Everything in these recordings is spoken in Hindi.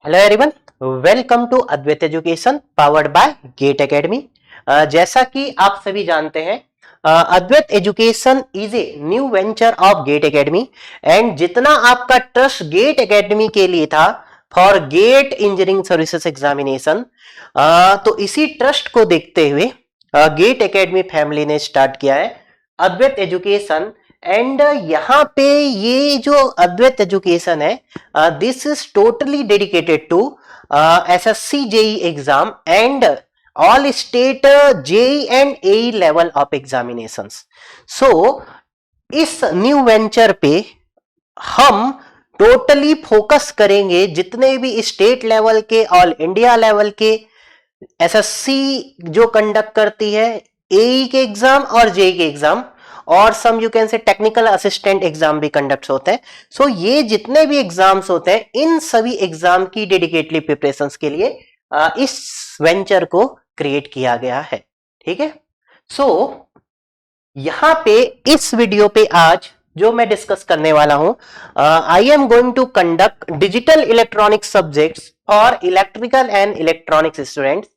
Hello everyone, welcome to Advait education powered by GATE academy. जैसा कि आप सभी जानते हैं, Advait education is a new venture of GATE academy and जितना आपका ट्रस्ट गेट एकेडमी के लिए था for GATE engineering services examination, तो इसी ट्रस्ट को देखते हुए गेट एकेडमी फैमिली ने स्टार्ट किया है अद्वैत एजुकेशन। एंड यहाँ पे ये जो अद्वैत एजुकेशन है, this is totally dedicated to SSC JE exam and all state JE and AE level of examinations. So इस न्यू वेंचर पे हम टोटली फोकस करेंगे जितने भी स्टेट लेवल के, ऑल इंडिया लेवल के एसएससी जो कंडक्ट करती है, एई के एग्जाम और जेई के एग्जाम, और some you can say technical assistant exam भी कंडक्ट होते हैं। सो ये जितने भी एग्जाम्स होते हैं, इन सभी एग्जाम की डेडिकेटली प्रिपरेशंस के लिए इस वेंचर को क्रिएट किया गया है। ठीक है, सो यहां पे इस वीडियो पे आज जो मैं डिस्कस करने वाला हूं, I am going to conduct digital electronic subjects और electrical and electronics students.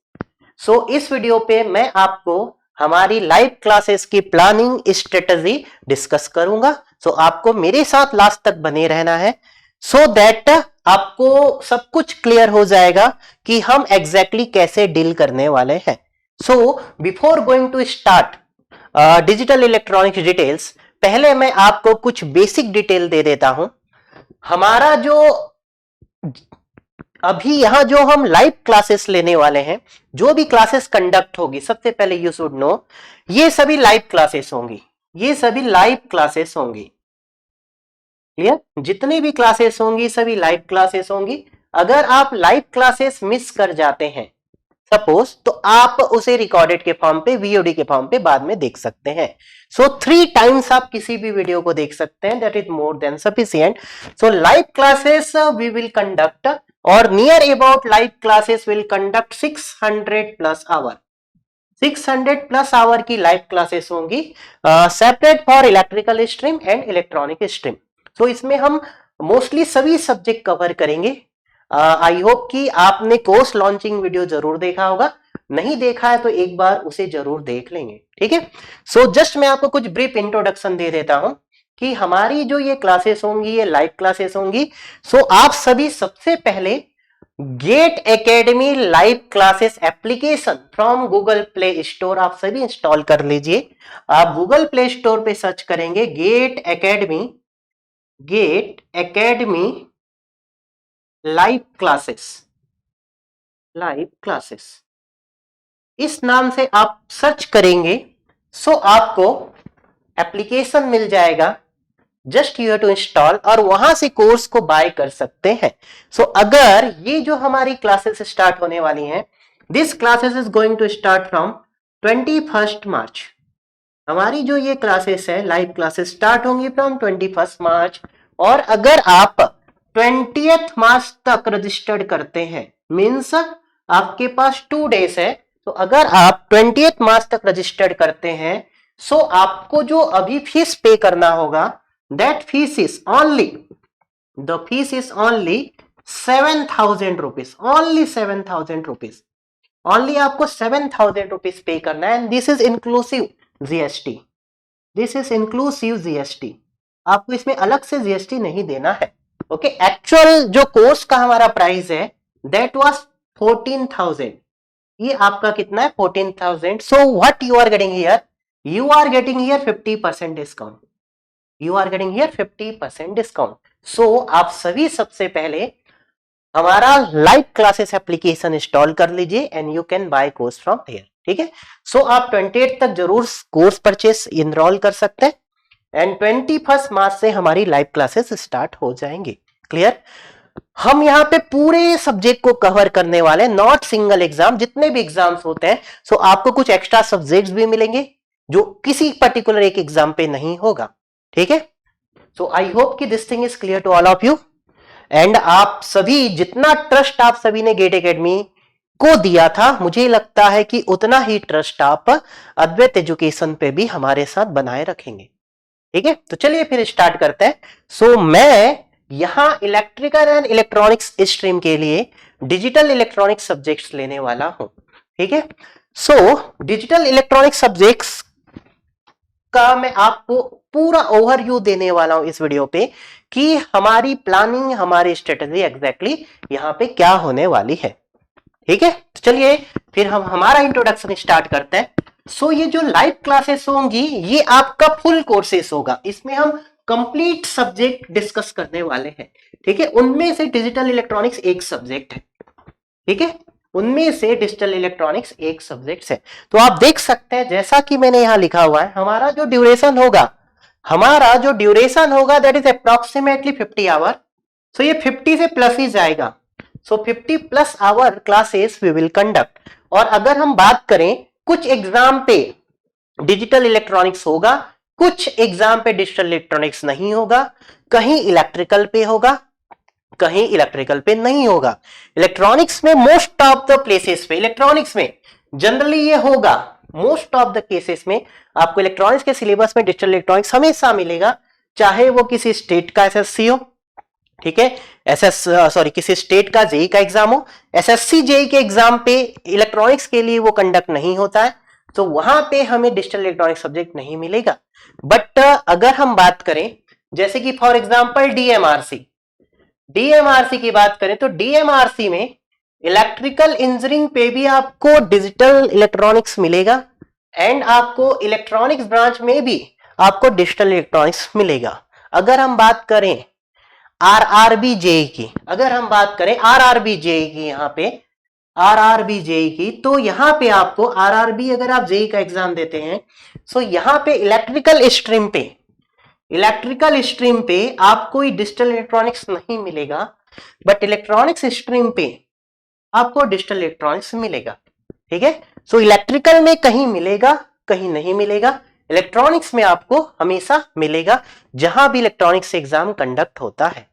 So इस वीडियो पे मैं आपको हमारी लाइव क्लासेस की प्लानिंग स्ट्रेटजी डिस्कस करूंगा। सो आपको मेरे साथ लास्ट तक बने रहना है सो दैट आपको सब कुछ क्लियर हो जाएगा कि हम एग्जैक्टली कैसे डील करने वाले हैं। So before going to start digital electronics details, पहले मैं आपको कुछ बेसिक डिटेल दे देता हूं। हमारा जो अभी यहां जो हम लाइव क्लासेस लेने वाले हैं, जो भी क्लासेस कंडक्ट होगी, सबसे पहले यू शुड नो ये सभी लाइव क्लासेस होंगी, ये सभी लाइव क्लासेस होंगी। क्लियर? जितनी भी क्लासेस होंगी सभी लाइव क्लासेस होंगी। अगर आप लाइव क्लासेस मिस कर जाते हैं सपोज, तो आप उसे रिकॉर्डेड के फॉर्म पे, वीओडी के फॉर्म पे बाद में देख सकते हैं। सो 3 टाइम्स आप किसी भी वीडियो को देख सकते हैं, that is more than sufficient. So live classes we will conduct और near about live classes will conduct 600 plus hour, 600 plus hour की लाइव क्लासेस होंगी, separate for electrical stream and electronic stream. तो इसमें हम मोस्टली सभी सब्जेक्ट कवर करेंगे। आई होप कि आपने कोर्स लॉन्चिंग वीडियो जरूर देखा होगा, नहीं देखा है तो एक बार उसे जरूर देख लेंगे। ठीक है, सो जस्ट मैं आपको कुछ ब्रीफ इंट्रोडक्शन दे देता हूं कि हमारी जो ये क्लासेस होंगी, ये लाइव क्लासेस होंगी। सो आप सभी सबसे पहले GATE Academy live classes application from Google Play Store आप सभी इंस्टॉल कर लीजिए। आप गूगल प्ले स्टोर पे सर्च करेंगे GATE Academy live classes, live classes इस नाम से आप सर्च करेंगे। सो आपको एप्लीकेशन मिल जाएगा, just you have to install और वहां से कोर्स को बाय कर सकते हैं। सो अगर ये जो हमारी क्लासेस स्टार्ट होने वाली हैं, this classes is going to start from 21 March. हमारी जो ये क्लासेस है, लाइव क्लासेस स्टार्ट होंगी फ्रॉम 21 मार्च। और अगर आप 20th मार्च तक रजिस्टर्ड करते हैं, मीन्स आपके पास 2 डेज है, तो अगर आप 20th मार्च तक रजिस्टर्ड करते हैं, सो आपको जो अभी फीस पे करना होगा, that fees is only, the fees is only 7,000 rupees, only 7,000 rupees, only आपको 7,000 रुपीज पे करना है। And this is inclusive GST, this is inclusive GST, आपको इसमें अलग से जीएसटी नहीं देना है। ओके, एक्चुअल जो कोर्स का हमारा प्राइस है दैट वाज 14,000, ये आपका कितना है 14,000। So what you are getting here, you are getting here 50% discount, you are getting here 50% discount. So आप सभी सबसे पहले हमारा लाइव क्लासेस एप्लीकेशन इंस्टॉल कर लीजिए and you can buy course from here. ठीक है, सो आप 28 तक जरूर कोर्स परचेस इनरोल कर सकते हैं एंड 21 मार्च से हमारी लाइव क्लासेस स्टार्ट हो जाएंगी। क्लियर? हम यहाँ पे पूरे सब्जेक्ट को कवर करने वाले हैं, नॉट सिंगल एग्जाम, जितने भी एग्जाम्स होते हैं। सो आपको कुछ एक्स्ट्रा सब्जेक्ट्स भी मिलेंगे जो किसी पर्टिकुलर एक एग्जाम पे नहीं होगा। ठीक है, सो आई होप कि this thing is clear to all of you. And आप सभी, जितना ट्रस्ट आप सभी ने गेट एकेडमी को दिया था, मुझे लगता है कि उतना ही ट्रस्ट आप अद्वैत एजुकेशन पे भी हमारे साथ बनाए रखेंगे। ठीक है, तो चलिए फिर स्टार्ट करते हैं। सो मैं यहां इलेक्ट्रिकल एंड इलेक्ट्रॉनिक्स स्ट्रीम के लिए डिजिटल इलेक्ट्रॉनिक्स सब्जेक्ट्स लेने वाला हूं, ठीक है। सो डिजिटल इलेक्ट्रॉनिक्स सब्जेक्ट्स का मैं आपको पूरा ओवरव्यू देने वाला हूं इस वीडियो पे कि हमारी प्लानिंग, हमारी स्ट्रेटजी एग्जैक्टली यहां पे क्या होने वाली है, ठीक है। तो चलिए फिर हम हमारा इंट्रोडक्शन स्टार्ट करते हैं। सो ये जो लाइव क्लासेस होंगी ये आपका फुल कोर्सेस होगा, इसमें हम कंप्लीट सब्जेक्ट डिस्कस करने वाले हैं, ठीक है। उनमें से डिजिटल इलेक्ट्रॉनिक्स एक सब्जेक्ट है, ठीक है, उनमें से डिजिटल इलेक्ट्रॉनिक्स एक सब्जेक्ट है। तो आप देख सकते हैं जैसा कि मैंने यहां लिखा हुआ है, हमारा जो ड्यूरेशन होगा that is approximately 50 hour. So ये 50 से प्लस ही जाएगा। So 50 plus hour classes we will conduct. और अगर हम बात करें कुछ एग्जाम पे डिजिटल इलेक्ट्रॉनिक्स होगा, कुछ एग्जाम पे डिजिटल इलेक्ट्रॉनिक्स नहीं होगा, कहीं इलेक्ट्रिकल पे होगा, कहीं इलेक्ट्रिकल पे नहीं होगा। इलेक्ट्रॉनिक्स में मोस्ट ऑफ द प्लेसेस पे, इलेक्ट्रॉनिक्स में जनरली ये होगा, मोस्ट ऑफ द केसेस में आपको इलेक्ट्रॉनिक्स के सिलेबस में डिजिटल इलेक्ट्रॉनिक्स हमेशा मिलेगा, चाहे वो किसी स्टेट का एसएससी हो, ठीक है, किसी स्टेट का जेई का एग्जाम हो। एसएससी जेई के एग्जाम पे इलेक्ट्रॉनिक्स के लिए वो कंडक्ट नहीं होता है, तो वहां पे हमें डिजिटल इलेक्ट्रॉनिक्स सब्जेक्ट नहीं मिलेगा। बट अगर हम बात करें जैसे कि फॉर एग्जांपल डीएमआरसी की बात करें तो डीएमआरसी में इलेक्ट्रिकल इंजीनियरिंग पे भी आपको डिजिटल इलेक्ट्रॉनिक्स मिलेगा एंड आपको इलेक्ट्रॉनिक्स ब्रांच में भी आपको डिजिटल इलेक्ट्रॉनिक्स मिलेगा। अगर हम बात करें आरआरबी जेई की, आरआरबी जेई की, तो यहां पे आपको आरआरबी अगर आप जेई का एग्जाम देते हैं, सो यहां पे इलेक्ट्रिकल स्ट्रीम पे आपको डिजिटल इलेक्ट्रॉनिक्स नहीं मिलेगा, बट इलेक्ट्रॉनिक्स स्ट्रीम पे आपको डिजिटल इलेक्ट्रॉनिक्स मिलेगा, ठीक है। सो इलेक्ट्रिकल में कहीं मिलेगा, कहीं नहीं मिलेगा, इलेक्ट्रॉनिक्स में आपको हमेशा मिलेगा जहां भी इलेक्ट्रॉनिक्स एग्जाम कंडक्ट होता है,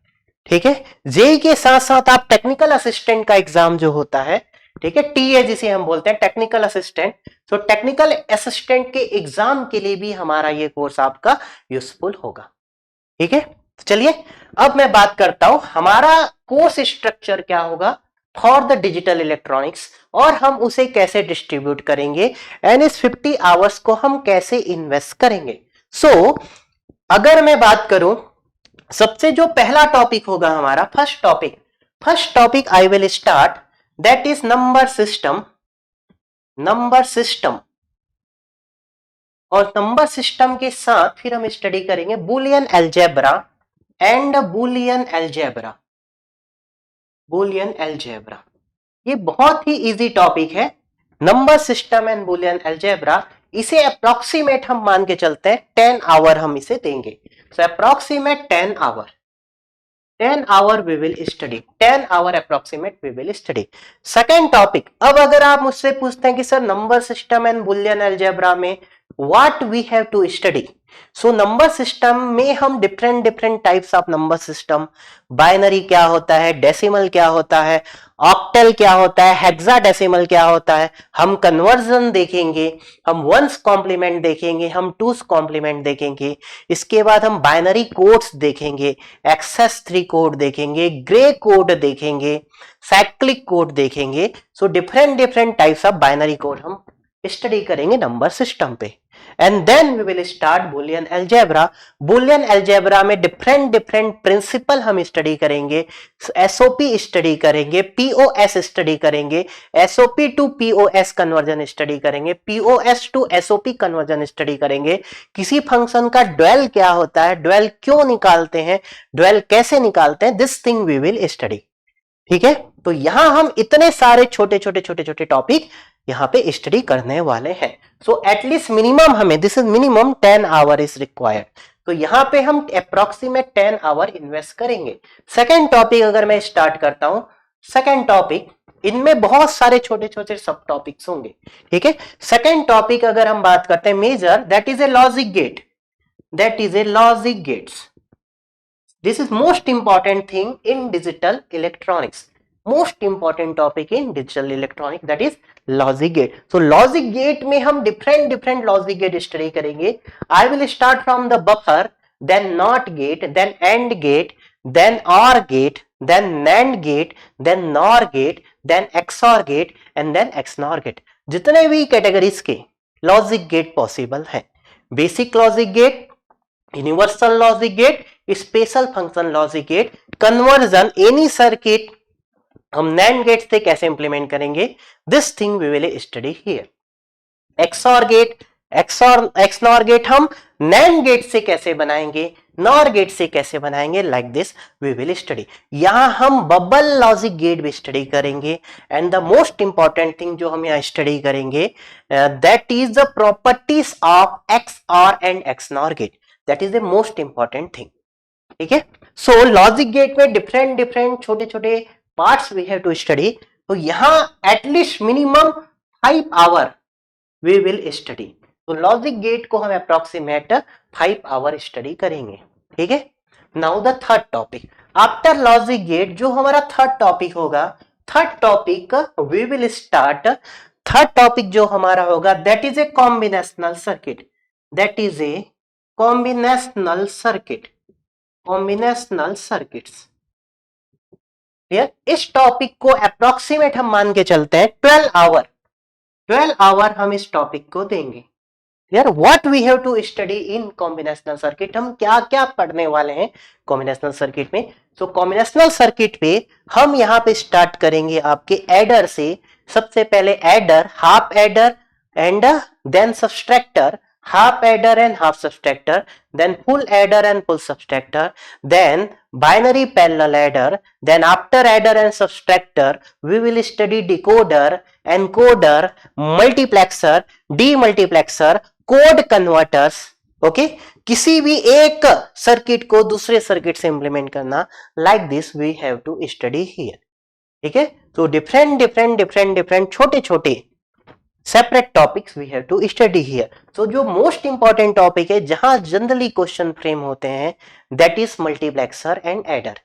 ठीक है। जेई के साथ साथ आप टेक्निकल असिस्टेंट का एग्जाम जो होता है, ठीक है, टीए जिसे हम बोलते हैं टेक्निकल असिस्टेंट, तो टेक्निकल असिस्टेंट के एग्जाम के लिए भी हमारा ये कोर्स आपका यूजफुल होगा, ठीक है। तो चलिए अब मैं बात करता हूं हमारा कोर्स स्ट्रक्चर क्या होगा फॉर द डिजिटल इलेक्ट्रॉनिक्स और हम उसे कैसे डिस्ट्रीब्यूट करेंगे एंड इस 50 आवर्स को हम कैसे इन्वेस्ट करेंगे। सो अगर मैं बात करूं, सबसे जो पहला टॉपिक होगा हमारा first topic I will start, that is number system. और नंबर सिस्टम के साथ फिर हम स्टडी करेंगे Boolean algebra and boolean algebra. ये बहुत ही इजी टॉपिक है, number system and boolean algebra. इसे अप्रोक्सीमेट हम मान के चलते हैं 10 आवर हम इसे देंगे। So approximate 10 hour we will study, 10 hour approximate we will study. Second topic, अब अगर आप मुझसे पूछते हैं कि sir number system and boolean algebra में what we have to study, so number system में हम different types of number system, binary क्या होता है, डेसिमल क्या होता है, ऑक्टल क्या होता है, हेक्साडेसिमल क्या होता है, हम कन्वर्जन देखेंगे, हम वंस कॉम्प्लीमेंट देखेंगे, हम टूस कॉम्प्लीमेंट देखेंगे, इसके बाद हम बाइनरी कोड्स देखेंगे, एक्सेस 3 कोड देखेंगे, ग्रे कोड देखेंगे, साइक्लिक कोड देखेंगे। So different types of binary code हम स्टडी करेंगे नंबर सिस्टम पे। And then we will start boolean algebra में डिफरेंट प्रिंसिपल हम स्टडी करेंगे, एसओपी स्टडी करेंगे, पीओएस स्टडी करेंगे, SOP to POS conversion study करेंगे, POS to SOP conversion study करेंगे, किसी फंक्शन का ड्वेल क्या होता है, ड्वेल क्यों निकालते हैं, ड्वेल कैसे निकालते हैं, this thing we will study, ठीक है। तो यहां हम इतने सारे छोटे टॉपिक यहां पे स्टडी करने वाले हैं। सो एटलीस्ट मिनिमम हमें, this is minimum 10 our is required, तो यहां पे हम अप्रोक्सीमेट 10 आवर इन्वेस्ट करेंगे। सेकेंड टॉपिक अगर मैं स्टार्ट करता हूं, सेकेंड टॉपिक, इनमें बहुत सारे छोटे सब टॉपिक्स होंगे, ठीक है। सेकेंड टॉपिक अगर हम बात करते हैं major, that is a logic gates. This is most important thing in digital electronics. Most important topic in digital electronics, that is logic gate. So logic gate में हम different logic gate study करेंगे. I will start from the buffer, then NOT gate, then AND gate, then OR gate, then NAND gate, then NOR gate, then XOR gate and then XNOR gate. जितने भी कैटेगरीज के लॉजिक गेट पॉसिबल है, basic logic gate, universal logic gate, special function logic gate, conversion, any circuit हम NAND गेट से कैसे इंप्लीमेंट करेंगे, this thing we will study here. XOR gate, XNOR gate हम NAND गेट से कैसे बनाएंगे, NOR गेट से कैसे बनाएंगे, like this we will study. यहां हम बबल लॉजिक गेट भी स्टडी करेंगे. And the most important thing जो हम यहाँ स्टडी करेंगे, that is the properties of XOR and XNOR gate. That is the most important thing. ठीक है. सो लॉजिक गेट में डिफरेंट छोटे छोटे parts we have to study. तो यहां at least minimum 5 hour we will study. तो लॉजिक गेट को हम अप्रोक्सीमेट 5 आवर स्टडी करेंगे. ठीक है. Now the third topic after logic gate, जो हमारा थर्ड टॉपिक होगा, third topic we will start. Third topic जो हमारा होगा that is A combinational circuit. That is A combinational circuit. Combinational circuits. इस टॉपिक को अप्रोक्सीमेट हम मान के चलते हैं 12 आवर. 12 आवर हम इस टॉपिक को देंगे. यार what we have to study in combinational circuit, हम क्या क्या पढ़ने वाले हैं कॉम्बिनेशनल सर्किट में. सो कॉम्बिनेशनल सर्किट पे हम यहाँ पे स्टार्ट करेंगे आपके एडर से. सबसे पहले adder, half adder and then subtractor, half adder and half subtractor, then full adder and full subtractor, then binary parallel adder, then after adder and subtractor we will study decoder, encoder, multiplexer, demultiplexer, code converters. Okay, किसी भी एक सर्किट को दूसरे सर्किट से इंप्लीमेंट करना, like this we have to study here. ठीक है. तो डिफरेंट छोटे छोटे separate topics we have to study here. So जो मोस्ट इंपॉर्टेंट टॉपिक है जहां जनरली क्वेश्चन फ्रेम होते हैं, that is multiplexer and adder.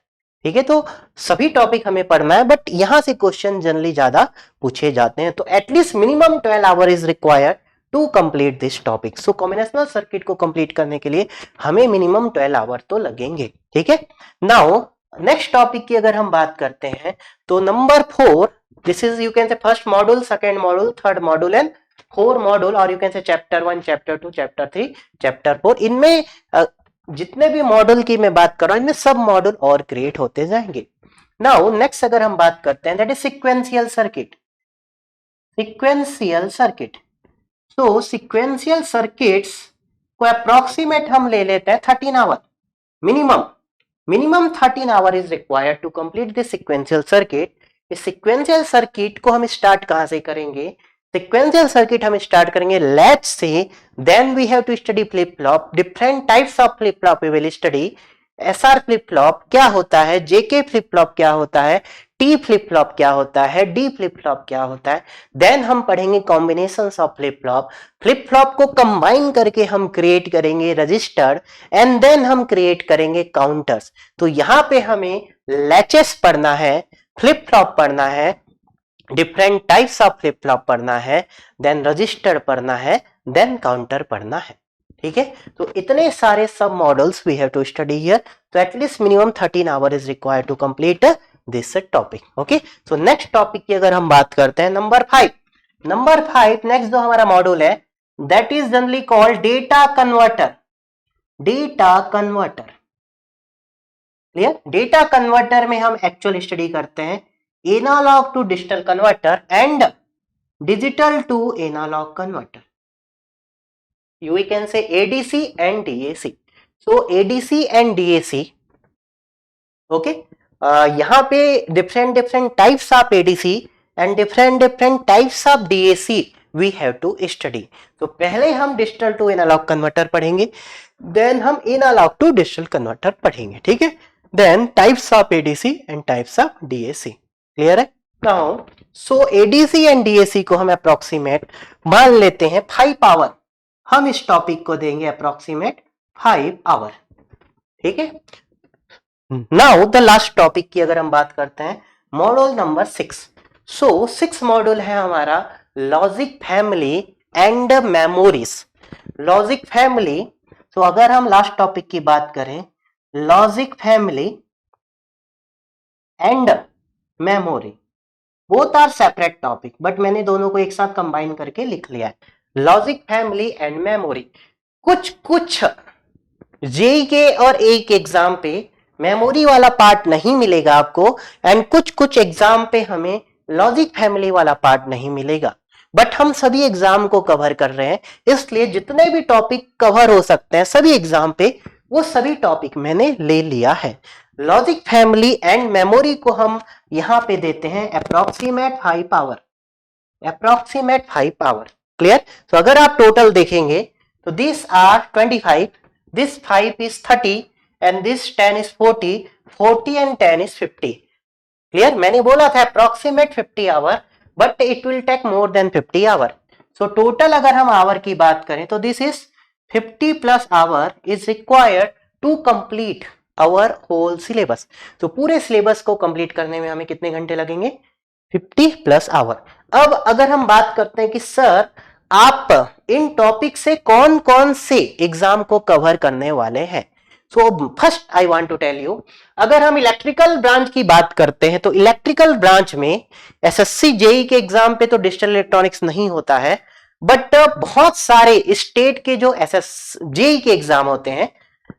ठीक है. तो सभी टॉपिक हमें पढ़ना है, बट यहां से क्वेश्चन जनरली ज्यादा पूछे जाते हैं. तो at least minimum 12 hour is required to complete this topic. So combinational circuit को कंप्लीट करने के लिए हमें मिनिमम 12 आवर तो लगेंगे. ठीक है. नाउ नेक्स्ट टॉपिक की अगर हम बात करते हैं तो number 4, this is you can say first module, second module, third module and 4 module, or you can say chapter 1, chapter 2, chapter 3, chapter 4. इनमें जितने भी मॉड्यूल की मैं बात कर रहा हूं, इनमें सब मॉड्यूल और क्रिएट होते जाएंगे. नाउ नेक्स्ट अगर हम बात करते हैं that is sequential circuit. Sequential circuit. So sequential circuits को अप्रोक्सीमेट हम ले लेते हैं 13 hour. Minimum 13 hour is required to complete this sequential circuit. Sequential circuit को हम स्टार्ट कहां से करेंगे, सिक्वेंशियल सर्किट हम स्टार्ट करेंगे लेट्स से, then we have to study flip flop, different types of flip flop we will study. SR flip flop क्या होता है, जेके फ्लिप फ्लॉप क्या होता है, टी फ्लिप फ्लॉप क्या होता है, डी फ्लिप फ्लॉप क्या होता है. देन हम पढ़ेंगे combinations of flip flop. Flip flop को कंबाइन करके हम क्रिएट करेंगे रजिस्टर एंड देन हम क्रिएट करेंगे काउंटर्स. तो यहां पे हमें लैचेस पढ़ना है, फ्लिप फ्लॉप पढ़ना है, different types of flip flop पढ़ना है, देन रजिस्टर पढ़ना है, देन काउंटर पढ़ना है. ठीक है. तो इतने सारे सब models we have to study here. तो at least minimum 13 hour is required to complete this topic. Okay. So next topic की अगर हम बात करते हैं नंबर 5. नेक्स्ट जो हमारा मॉड्यूल है that is generally called data converter. Data converter. Clear. Data converter में हम एक्चुअल स्टडी करते हैं analogue to digital converter and digital to analogue converter. You can say ADC and DAC. So ADC and DAC. Okay. यहाँ पे different types of ADC and different types of DAC we have to study. तो पहले हम डिजिटल टू एनालॉग कन्वर्टर पढ़ेंगे, देन हम एनालॉग टू डिजिटल कन्वर्टर पढ़ेंगे. ठीक है. Then types of ADC and types of DAC. Clear है. Now so ADC and DAC को हम अप्रोक्सीमेट मान लेते हैं 5 आवर. हम इस टॉपिक को देंगे अप्रोक्सीमेट 5 आवर. ठीक है. नाउ द लास्ट टॉपिक की अगर हम बात करते हैं मॉड्यूल नंबर 6. सो 6 मॉड्यूल है हमारा logic family and memories. Logic family. तो अगर हम लास्ट टॉपिक की बात करें logic family and memory both are separate topic, but मैंने दोनों को एक साथ कंबाइन करके लिख लिया है, लॉजिक फैमिली एंड मेमोरी। कुछ जेई के और एक एग्जाम पे मेमोरी वाला पार्ट नहीं मिलेगा आपको, एंड कुछ एग्जाम पे हमें लॉजिक फैमिली वाला पार्ट नहीं मिलेगा, बट हम सभी एग्जाम को कवर कर रहे हैं, इसलिए जितने भी टॉपिक कवर हो सकते हैं सभी एग्जाम पे वो सभी टॉपिक मैंने ले लिया है। लॉजिक फैमिली एंड मेमोरी को हम यहां पे देते हैं approximate 5 power, approximate 5 power. Clear? तो अगर आप टोटल देखेंगे तो this are 25, this 5 is 30 and this 10 is 40, 40 and 10 is 50. Clear? मैंने बोला था approximate 50 hour, but it will take more than 50 hour. So total अगर हम आवर की बात करें तो this is 50 plus hour is required to complete our whole syllabus. तो पूरे सिलेबस को कंप्लीट करने में हमें कितने घंटे लगेंगे? 50 प्लस आवर। अब अगर हम बात करते हैं कि सर आप इन टॉपिक से कौन कौन से एग्जाम को कवर करने वाले हैं, so first I want to tell you, अगर हम इलेक्ट्रिकल ब्रांच की बात करते हैं तो इलेक्ट्रिकल ब्रांच में एसएससी जेई के एग्जाम पे तो डिजिटल इलेक्ट्रॉनिक्स नहीं होता है, बट बहुत सारे स्टेट के जो एसएस जेई के एग्जाम होते हैं,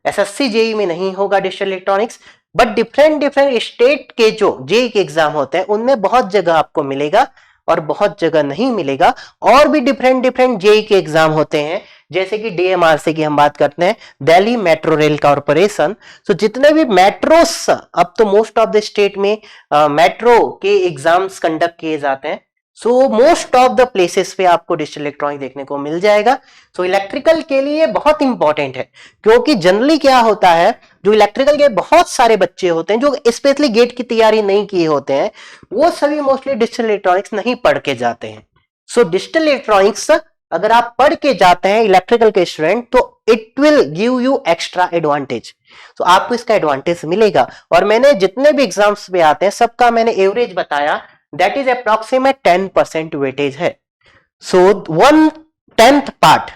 एसएससी जेई में नहीं होगा digital electronics, but different state के जो जेई के एग्जाम होते हैं उनमें बहुत जगह आपको मिलेगा और बहुत जगह नहीं मिलेगा। और भी डिफरेंट जेई के एग्जाम होते हैं, जैसे कि डीएमआरसी की हम बात करते हैं, दिल्ली मेट्रो रेल कॉर्पोरेशन। तो जितने भी मेट्रोस, अब तो मोस्ट ऑफ द स्टेट में मेट्रो के एग्जाम्स कंडक्ट किए जाते हैं, so most of the places पे आपको डिजिटल इलेक्ट्रॉनिक देखने को मिल जाएगा। सो इलेक्ट्रिकल के लिए बहुत इंपॉर्टेंट है, क्योंकि जनरली क्या होता है, जो इलेक्ट्रिकल के बहुत सारे बच्चे होते हैं जो स्पेशली गेट की तैयारी नहीं किए होते हैं, वो सभी मोस्टली डिजिटल इलेक्ट्रॉनिक्स नहीं पढ़ के जाते हैं। सो डिजिटल इलेक्ट्रॉनिक्स अगर आप पढ़ के जाते हैं इलेक्ट्रिकल के स्टूडेंट, तो it will give you extra advantage. तो आपको इसका एडवांटेज मिलेगा। और मैंने जितने भी एग्जाम्स पे आते हैं सबका मैंने एवरेज बताया, दैट इज अप्रोक्सीमेट 10% वेटेज है। सो 1/10 पार्ट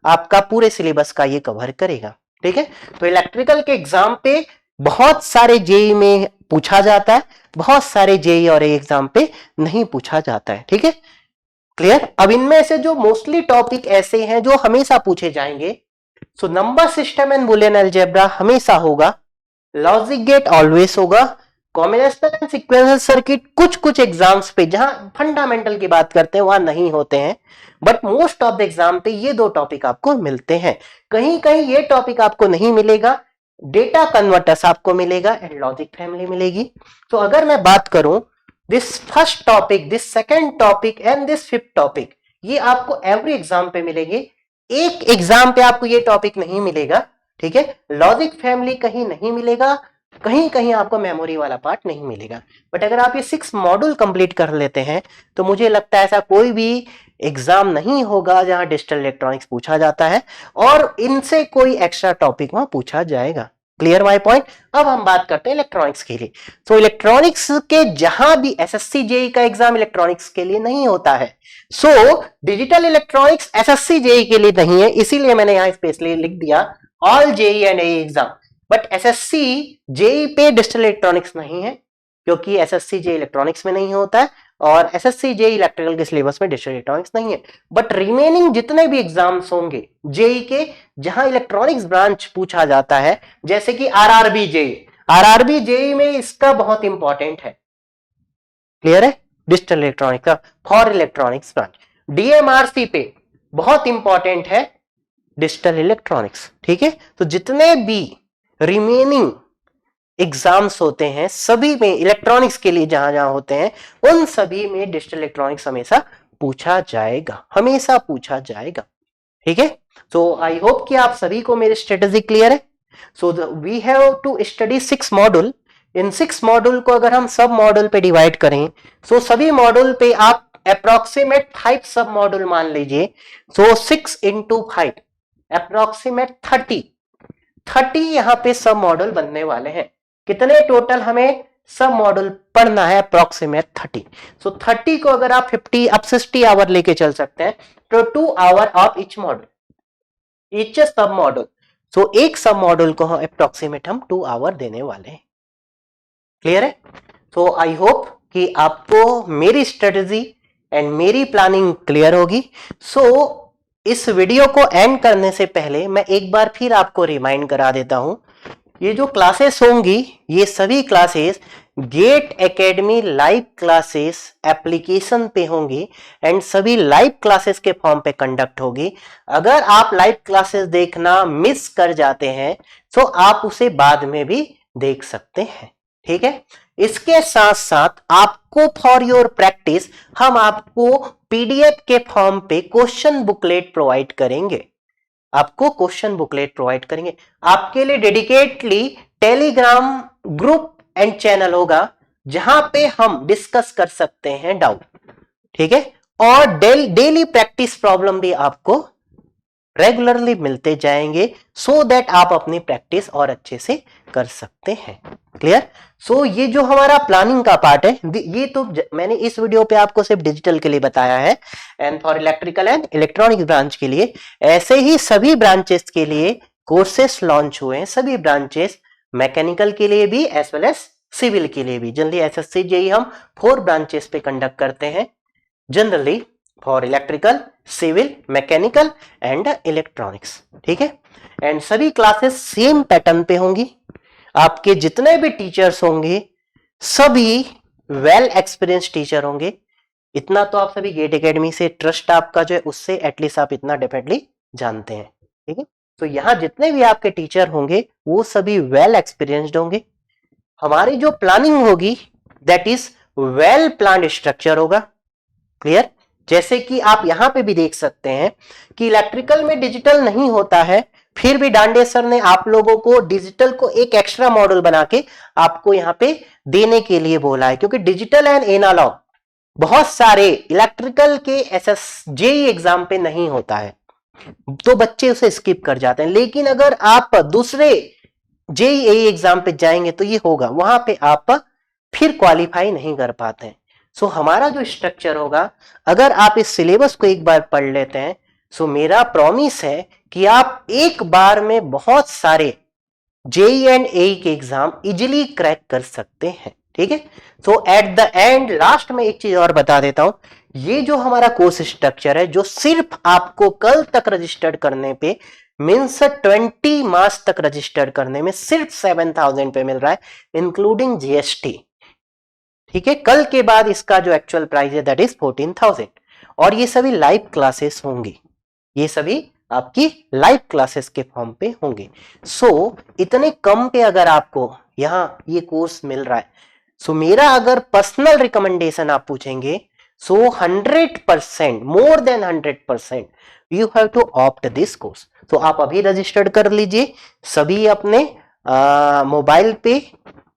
आपका पूरे सिलेबस का ये कवर करेगा। ठीक है? तो इलेक्ट्रिकल के एग्जाम पे बहुत सारे जेई में पूछा जाता है, बहुत सारे जेई और एग्जाम पे नहीं पूछा जाता है। ठीक है? क्लियर? अब इनमें से जो मोस्टली टॉपिक ऐसे हैं जो हमेशा पूछे जाएंगे, सो number system and boolean algebra हमेशा होगा, लॉजिक गेट ऑलवेज होगा, कॉम्बिनेशनल एंड सीक्वेंशियल सर्किट कुछ एग्जाम्स पे जहां फंडामेंटल की बात करते हैं वहां नहीं होते हैं, but most of the exam पे ये दो टॉपिक आपको मिलते हैं। कहीं कहीं ये टॉपिक आपको नहीं मिलेगा, डेटा कन्वर्टर्स आपको मिलेगा एंड लॉजिक फैमिली मिलेगी। तो अगर मैं बात करूं this first topic, this second topic and this fifth topic, ये आपको एवरी एग्जाम पे मिलेंगे। एक एग्जाम पे आपको ये टॉपिक नहीं मिलेगा। ठीक है? लॉजिक फैमिली कहीं नहीं मिलेगा, कहीं कहीं आपको मेमोरी वाला पार्ट नहीं मिलेगा। बट अगर आप ये 6 मॉड्यूल कंप्लीट कर लेते हैं तो मुझे लगता है ऐसा कोई भी एग्जाम नहीं होगा जहां डिजिटल इलेक्ट्रॉनिक्स पूछा जाता है और इनसे कोई एक्स्ट्रा टॉपिक वहां पूछा जाएगा। Clear my point? अब हम बात करते हैं इलेक्ट्रॉनिक्स के लिए। तो इलेक्ट्रॉनिक्स के जहां भी एसएससी जेई का एग्जाम इलेक्ट्रॉनिक्स के लिए नहीं होता है, so digital electronics SSC JE के लिए नहीं है, इसीलिए मैंने यहां स्पेशली लिख दिया all JE and AE exam. But SSC JE पे डिजिटल इलेक्ट्रॉनिक्स नहीं है, क्योंकि एसएससी जेई इलेक्ट्रॉनिक्स में नहीं होता है और एसएससी जेई इलेक्ट्रिकल के सिलेबस में डिजिटल इलेक्ट्रॉनिक्स नहीं है। बट रिमेनिंग जितने भी एग्जाम्स होंगे जेई के जहां इलेक्ट्रॉनिक्स ब्रांच पूछा जाता है, जैसे कि आरआरबी जेई में इसका बहुत इंपॉर्टेंट है। क्लियर है? डिजिटल इलेक्ट्रॉनिक्स का फॉर इलेक्ट्रॉनिक्स ब्रांच। डीएमआरसी पे बहुत इंपॉर्टेंट है डिजिटल इलेक्ट्रॉनिक्स। ठीक है? तो जितने भी रिमेनिंग एग्जाम्स होते हैं सभी में इलेक्ट्रॉनिक्स के लिए जहां जहां होते हैं उन सभी में डिजिटल इलेक्ट्रॉनिक्स हमेशा पूछा जाएगा, हमेशा पूछा जाएगा। ठीक है? सो आई होप कि आप सभी को मेरी स्ट्रेटेजी क्लियर है। So we have to study 6 module. इन 6 मॉड्यूल को अगर हम सब मॉड्यूल पे डिवाइड करें, सो सभी मॉड्यूल पे आप अप्रोक्सीमेट 5 सब मॉड्यूल मान लीजिए। सो 6 into 5 अप्रोक्सीमेट 30 यहां पे सब मॉड्यूल बनने वाले हैं। कितने टोटल हमें सब मॉड्यूल पढ़ना है? अप्रोक्सीमेट 30। सो 30 को अगर आप 50 अब 60 आवर लेके चल सकते हैं तो 2 hour of each module, each सब मॉड्यूल। सो एक सब मॉड्यूल को अप्रोक्सीमेट हम 2 आवर देने वाले हैं। क्लियर है? तो आई होप कि आपको मेरी स्ट्रेटजी एंड मेरी प्लानिंग क्लियर होगी। सो इस वीडियो को एंड करने से पहले मैं एक बार फिर आपको रिमाइंड करा देता हूं, ये जो क्लासेस होंगी ये सभी classes GATE Academy live classes application पे होंगी एंड सभी लाइव क्लासेस के फॉर्म पे कंडक्ट होगी। अगर आप लाइव क्लासेस देखना मिस कर जाते हैं तो आप उसे बाद में भी देख सकते हैं, ठीक है। इसके साथ साथ आपको फॉर योर प्रैक्टिस हम आपको पीडीएफ के फॉर्म पे क्वेश्चन बुकलेट प्रोवाइड करेंगे, आपको क्वेश्चन बुकलेट प्रोवाइड करेंगे। आपके लिए dedicatedly Telegram group and channel होगा जहां पे हम डिस्कस कर सकते हैं डाउट, ठीक है। और डेली प्रैक्टिस प्रॉब्लम भी आपको रेगुलरली मिलते जाएंगे सो दैट आप अपनी प्रैक्टिस और अच्छे से कर सकते हैं। क्लियर? सो ये जो हमारा प्लानिंग का पार्ट है, ये तो मैंने इस वीडियो पे आपको सिर्फ डिजिटल के लिए बताया है and for electrical and electronics branch के लिए। ऐसे ही सभी ब्रांचेस के लिए कोर्सेस लॉन्च हुए हैं, सभी ब्रांचेस, मैकेनिकल के लिए भी एज वेल एज सिविल के लिए भी। जनरली एसएससी जेईई हम 4 ब्रांचेस पे कंडक्ट करते हैं, generally for electrical, civil, mechanical and electronics, ठीक है। एंड सभी क्लासेस सेम पैटर्न पे होंगी। आपके जितने भी टीचर्स होंगे सभी वेल एक्सपीरियंस टीचर होंगे। इतना तो आप सभी गेट एकेडमी से ट्रस्ट आपका जो है उससे एटलीस्ट आप इतना डेफिनेटली जानते हैं, ठीक है। तो यहां जितने भी आपके टीचर होंगे वो सभी वेल एक्सपीरियंस्ड होंगे। हमारी जो प्लानिंग होगी that is well planned structure होगा। क्लियर? जैसे कि आप यहां पे भी देख सकते हैं कि इलेक्ट्रिकल में डिजिटल नहीं होता है, फिर भी डांडे सर ने आप लोगों को डिजिटल को एक एक्स्ट्रा मॉड्यूल बना के आपको यहां पे देने के लिए बोला है, क्योंकि डिजिटल एंड एनालॉग बहुत सारे इलेक्ट्रिकल के जेईई एग्जाम पे नहीं होता है तो बच्चे उसे स्किप कर जाते हैं। लेकिन अगर आप दूसरे जेईई एग्जाम पे जाएंगे तो ये होगा, वहां पे आप फिर क्वालिफाई नहीं कर पाते हैं। सो हमारा जो स्ट्रक्चर होगा, अगर आप इस सिलेबस को एक बार पढ़ लेते हैं सो मेरा प्रॉमिस है कि आप एक बार में बहुत सारे जेईई एंड एई के एग्जाम इजीली क्रैक कर सकते हैं, ठीक है। सो एट द एंड लास्ट में एक चीज और बता देता हूं, ये जो हमारा कोर्स स्ट्रक्चर है जो सिर्फ आपको कल तक रजिस्टर्ड करने पे मीन्स 20 मार्च तक रजिस्टर्ड करने में सिर्फ 7000 पे मिल रहा है इंक्लूडिंग जीएसटी, ठीक है। कल के बाद इसका जो एक्चुअल प्राइस है दैट इज 14,000 और ये सभी लाइव क्लासेस होंगी, ये सभी आपकी लाइव क्लासेस के फॉर्म पे होंगे। सो इतने कम पे अगर आपको यहां ये कोर्स मिल रहा है सो मेरा अगर पर्सनल रिकमेंडेशन आप पूछेंगे so 100%, more than 100% you have to opt this course. तो आप अभी रजिस्टर्ड कर लीजिए, सभी अपने मोबाइल पे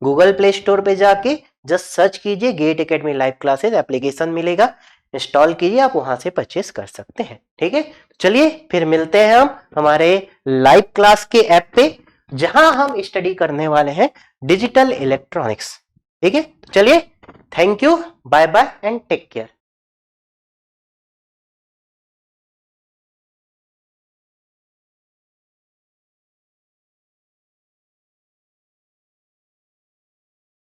गूगल प्ले स्टोर पे जाके जस्ट सर्च कीजिए GATE Academy live classes, application मिलेगा, इंस्टॉल कीजिए, आप वहां से परचेस कर सकते हैं, ठीक है। चलिए फिर मिलते हैं हम हमारे लाइव क्लास के ऐप पे जहां हम स्टडी करने वाले हैं डिजिटल इलेक्ट्रॉनिक्स, ठीक है। चलिए, thank you, bye bye and take care.